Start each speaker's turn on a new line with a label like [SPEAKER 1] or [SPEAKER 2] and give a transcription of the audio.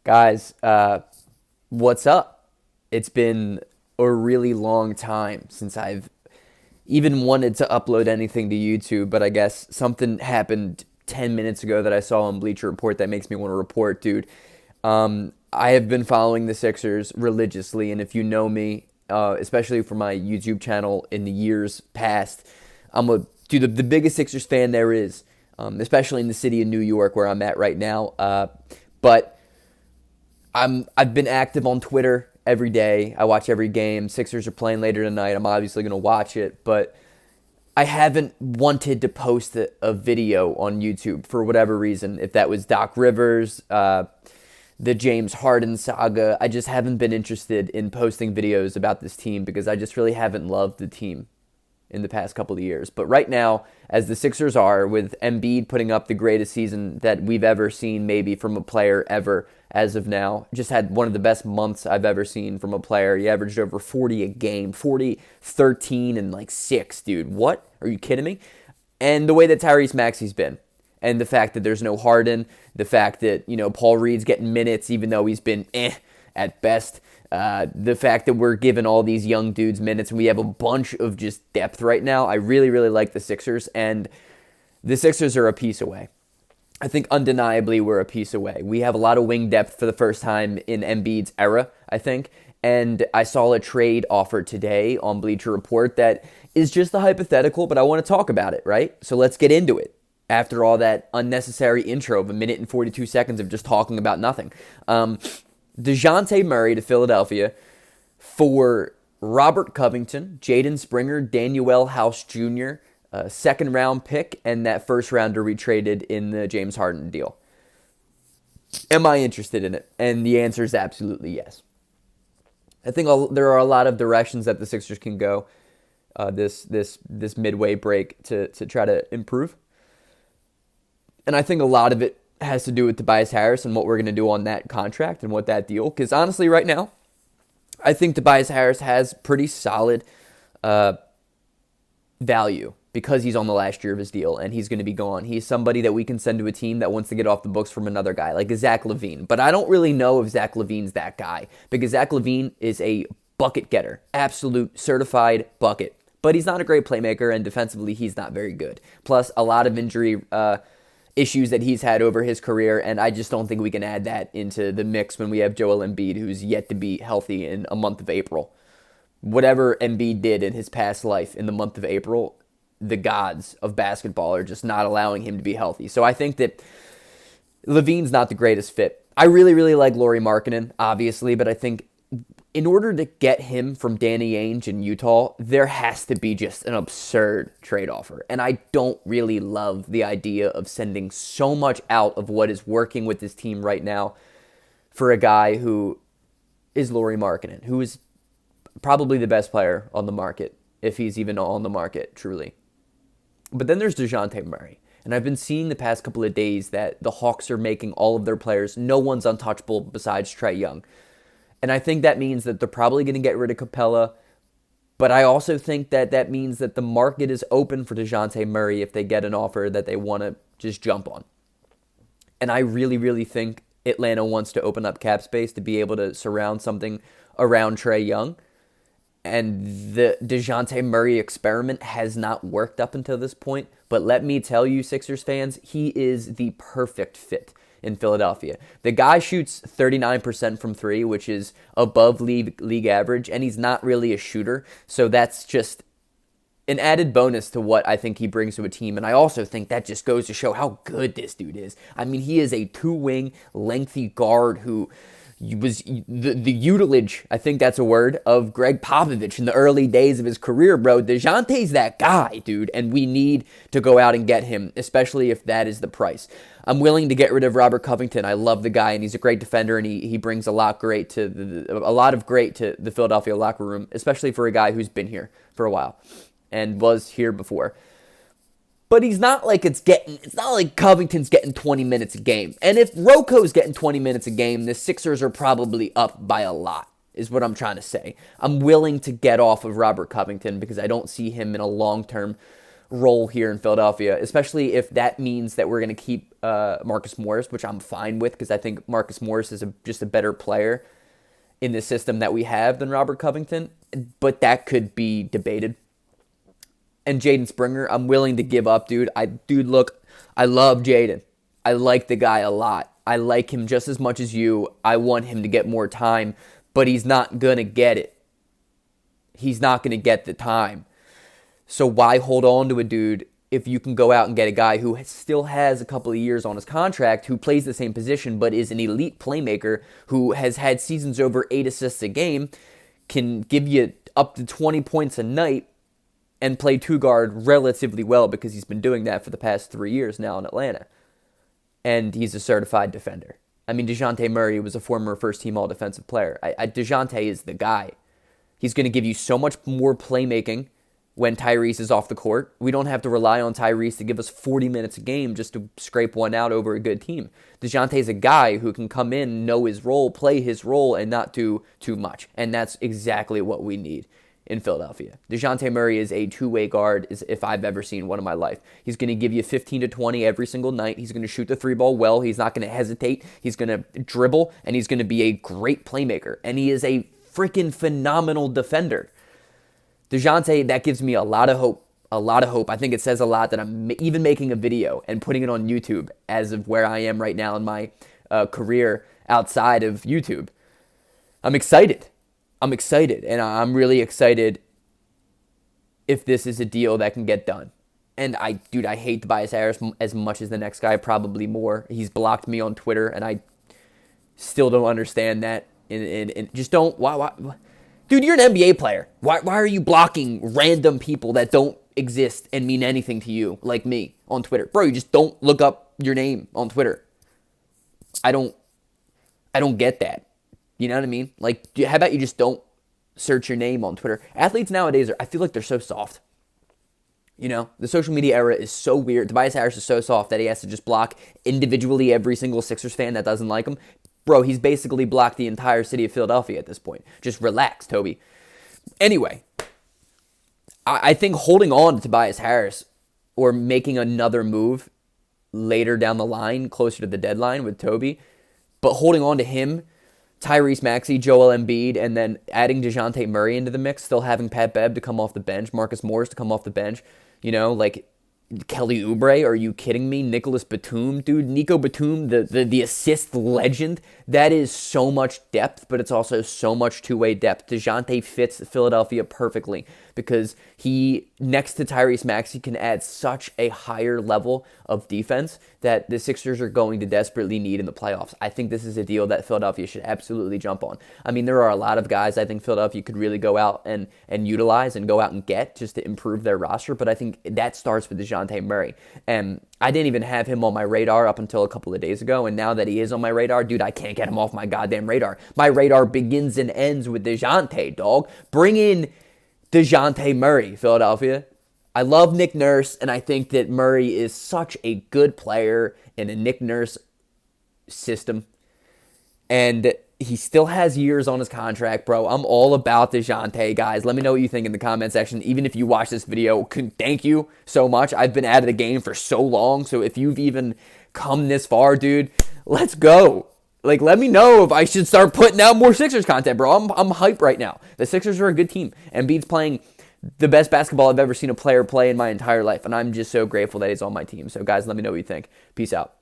[SPEAKER 1] Guys, what's up? It's been a really long time since I've even wanted to upload anything to YouTube, but I guess something happened 10 minutes ago that I saw on Bleacher Report that makes me want to report, dude. I have been following the Sixers religiously, and if you know me, especially for my YouTube channel in the years past, I'm a dude, the biggest Sixers fan there is, especially in the city of New York where I'm at right now. But I've been active on Twitter every day. I watch every game. Sixers are playing later tonight. I'm obviously going to watch it, but I haven't wanted to post a video on YouTube for whatever reason. If that was Doc Rivers, the James Harden saga, I just haven't been interested in posting videos about this team because I just really haven't loved the team in the past couple of years. But right now, as the Sixers are, with Embiid putting up the greatest season that we've ever seen, maybe from a player ever as of now, just had one of the best months I've ever seen from a player. He averaged over 40 a game, 40, 13, and like 6, dude. What? Are you kidding me? And the way that Tyrese Maxey's been. And the fact that there's no Harden, the fact that, Paul Reed's getting minutes even though he's been at best. The fact that we're giving all these young dudes minutes and we have a bunch of just depth right now. I really, really like the Sixers, and the Sixers are a piece away. I think undeniably we're a piece away. We have a lot of wing depth for the first time in Embiid's era, I think. And I saw a trade offer today on Bleacher Report that is just a hypothetical, but I want to talk about it, right? So let's get into it. After all that unnecessary intro of a minute and 42 seconds of just talking about nothing. DeJounte Murray to Philadelphia for Robert Covington, Jaden Springer, Daniel House Jr., second round pick, and that first rounder we traded in the James Harden deal. Am I interested in it? And the answer is absolutely yes. I think there are a lot of directions that the Sixers can go this midway break to try to improve. And I think a lot of it has to do with Tobias Harris and what we're going to do on that contract and what that deal. Because honestly, right now, I think Tobias Harris has pretty solid value because he's on the last year of his deal and he's going to be gone. He's somebody that we can send to a team that wants to get off the books from another guy, like a Zach LaVine. But I don't really know if Zach LaVine's that guy because Zach LaVine is a bucket getter, absolute certified bucket. But he's not a great playmaker, and defensively, he's not very good. Plus, a lot of injury issues that he's had over his career, and I just don't think we can add that into the mix when we have Joel Embiid, who's yet to be healthy in a month of April. Whatever Embiid did in his past life in the month of April, the gods of basketball are just not allowing him to be healthy. So I think that LaVine's not the greatest fit. I really, really like Lauri Markkanen, obviously, but I think in order to get him from Danny Ainge in Utah, there has to be just an absurd trade offer. And I don't really love the idea of sending so much out of what is working with this team right now for a guy who is Lauri Markkanen, who is probably the best player on the market, if he's even on the market, truly. But then there's DeJounte Murray. And I've been seeing the past couple of days that the Hawks are making all of their players, no one's untouchable besides Trae Young. And I think that means that they're probably going to get rid of Capella. But I also think that that means that the market is open for DeJounte Murray if they get an offer that they want to just jump on. And I really, really think Atlanta wants to open up cap space to be able to surround something around Trae Young. And the DeJounte Murray experiment has not worked up until this point. But let me tell you, Sixers fans, he is the perfect fit in Philadelphia. The guy shoots 39% from three, which is above league average, and he's not really a shooter. So that's just an added bonus to what I think he brings to a team. And I also think that just goes to show how good this dude is. I mean, he is a two-wing, lengthy guard who was the utilage, I think that's a word, of Greg Popovich in the early days of his career, bro. DeJounte's that guy, dude, and we need to go out and get him, especially if that is the price. I'm willing to get rid of Robert Covington. I love the guy, and he's a great defender, and he brings a lot of great to the Philadelphia locker room, especially for a guy who's been here for a while and was here before. But he's not like it's not like Covington's getting 20 minutes a game. And if Roko's getting 20 minutes a game, the Sixers are probably up by a lot, is what I'm trying to say. I'm willing to get off of Robert Covington because I don't see him in a long-term role here in Philadelphia, especially if that means that we're going to keep Marcus Morris, which I'm fine with because I think Marcus Morris is just a better player in the system that we have than Robert Covington, but that could be debated. And Jaden Springer, I'm willing to give up, dude. Look, I love Jaden. I like the guy a lot. I like him just as much as you. I want him to get more time, but he's not going to get it. He's not going to get the time. So why hold on to a dude if you can go out and get a guy who still has a couple of years on his contract, who plays the same position, but is an elite playmaker, who has had seasons over 8 assists a game, can give you up to 20 points a night, and play two guard relatively well because he's been doing that for the past 3 years now in Atlanta. And he's a certified defender. I mean, DeJounte Murray was a former first-team all-defensive player. DeJounte is the guy. He's going to give you so much more playmaking when Tyrese is off the court. We don't have to rely on Tyrese to give us 40 minutes a game just to scrape one out over a good team. DeJounte is a guy who can come in, know his role, play his role, and not do too much. And that's exactly what we need in Philadelphia. DeJounte Murray is a two-way guard if I've ever seen one in my life. He's going to give you 15 to 20 every single night. He's going to shoot the three ball well. He's not going to hesitate. He's going to dribble, and he's going to be a great playmaker. And he is a freaking phenomenal defender. DeJounte, that gives me a lot of hope. A lot of hope. I think it says a lot that I'm even making a video and putting it on YouTube as of where I am right now in my career outside of YouTube. I'm excited. And I'm really excited if this is a deal that can get done. And I hate Tobias Harris as much as the next guy, probably more. He's blocked me on Twitter, and I still don't understand that. And just don't. Why? Dude, you're an NBA player. Why are you blocking random people that don't exist and mean anything to you, like me, on Twitter? Bro, you just don't look up your name on Twitter. I don't get that. You know what I mean? Like, how about you just don't search your name on Twitter? Athletes nowadays, I feel like they're so soft. You know, the social media era is so weird. Tobias Harris is so soft that he has to just block individually every single Sixers fan that doesn't like him. Bro, he's basically blocked the entire city of Philadelphia at this point. Just relax, Toby. Anyway, I think holding on to Tobias Harris or making another move later down the line, closer to the deadline with Toby, but holding on to him, Tyrese Maxey, Joel Embiid, and then adding DeJounte Murray into the mix, still having Pat Bev to come off the bench, Marcus Morris to come off the bench, like Kelly Oubre, are you kidding me? Nicholas Batum, dude, Nico Batum, the assist legend. That is so much depth, but it's also so much two-way depth. DeJounte fits Philadelphia perfectly because he, next to Tyrese Maxey, can add such a higher level of defense that the Sixers are going to desperately need in the playoffs. I think this is a deal that Philadelphia should absolutely jump on. I mean, there are a lot of guys I think Philadelphia could really go out and utilize and go out and get just to improve their roster, but I think that starts with DeJounte Murray. And I didn't even have him on my radar up until a couple of days ago, and now that he is on my radar, dude, I can't get him off my goddamn radar. My radar begins and ends with DeJounte, dog. Bring in DeJounte Murray, Philadelphia. I love Nick Nurse, and I think that Murray is such a good player in a Nick Nurse system. And he still has years on his contract, bro. I'm all about DeJounte, guys. Let me know what you think in the comment section. Even if you watch this video, thank you so much. I've been out of the game for so long, so if you've even come this far, dude, let's go. Like, let me know if I should start putting out more Sixers content, bro. I'm hyped right now. The Sixers are a good team. Embiid's playing the best basketball I've ever seen a player play in my entire life, and I'm just so grateful that he's on my team. So, guys, let me know what you think. Peace out.